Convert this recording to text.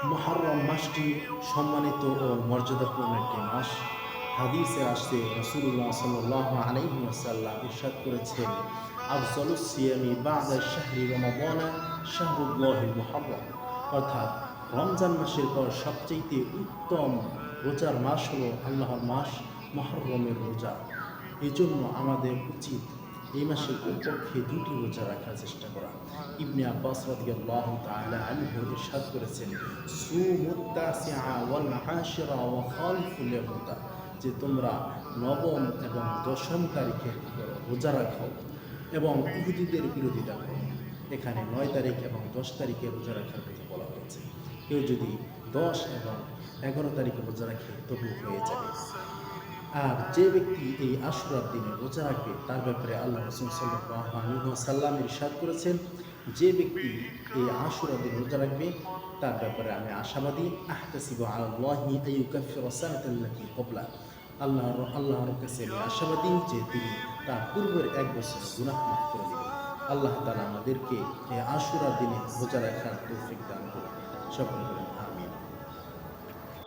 মুহররম মাসটি সম্মানিত ও মর্যাদাপূর্ণ একটি মাস। হাদিসে আসছে রাসূলুল্লাহ সাল্লাল্লাহু আলাইহি ওয়াসাল্লাম ইরশাদ করেছেন, আফজালুস সিয়ামি বা'দা শাহরি রমাদান শাহরুল্লাহিল মুহররম, অর্থাৎ রমজান মাসের পর সবচেয়ে উত্তম রোজার মাস হলো আল্লাহর মাস মুহররমের রোজা। এই জন্য আমাদের উচিত এই মাসে কমপক্ষে 2টি রোজা রাখার চেষ্টা করা। ইবনে আব্বাস রাদিয়াল্লাহু তাআলা আনহু ইরশাদ করেছেন, সুমুত তাসিআ ওয়াল আশিরা ওয়া খালিফুল ইয়াহুদা, যে তোমরা নবম এবং দশম তারিখে রোজা রাখো এবং ইহুদিদের বিরোধিতা করো। এখানে 9 তারিখ এবং 10 তারিখে রোজা রাখার কথা বলা হয়েছে। কেউ যদি 10 এবং 11 তারিখে রোজা রাখে তবু হয়ে যাবে। আর যে ব্যক্তি এই আশুরার দিনে রোজা রাখবে তার ব্যাপারে আল্লাহ রাসূল সাল্লাল্লাহু আলাইহি ওয়াসাল্লাম ইরশাদ করেছেন, যে ব্যক্তি এই আশুরার দিনে রোজা রাখবে তার ব্যাপারে আমি আশাবাদী, আহতাসিবু আলাল্লাহি আইয়ুকাফিরা সানাতাল্লাতী ক্বাবলা, আল্লাহর কাছে আমি আশাবাদী যে তিনি তার পূর্বের 1 বছর গুনাহ মাফ করে দিবেন। আল্লাহ তাআলা আমাদেরকে এই আশুরার দিনে রোজা রাখার তৌফিক দান করুন। সকলে বলেন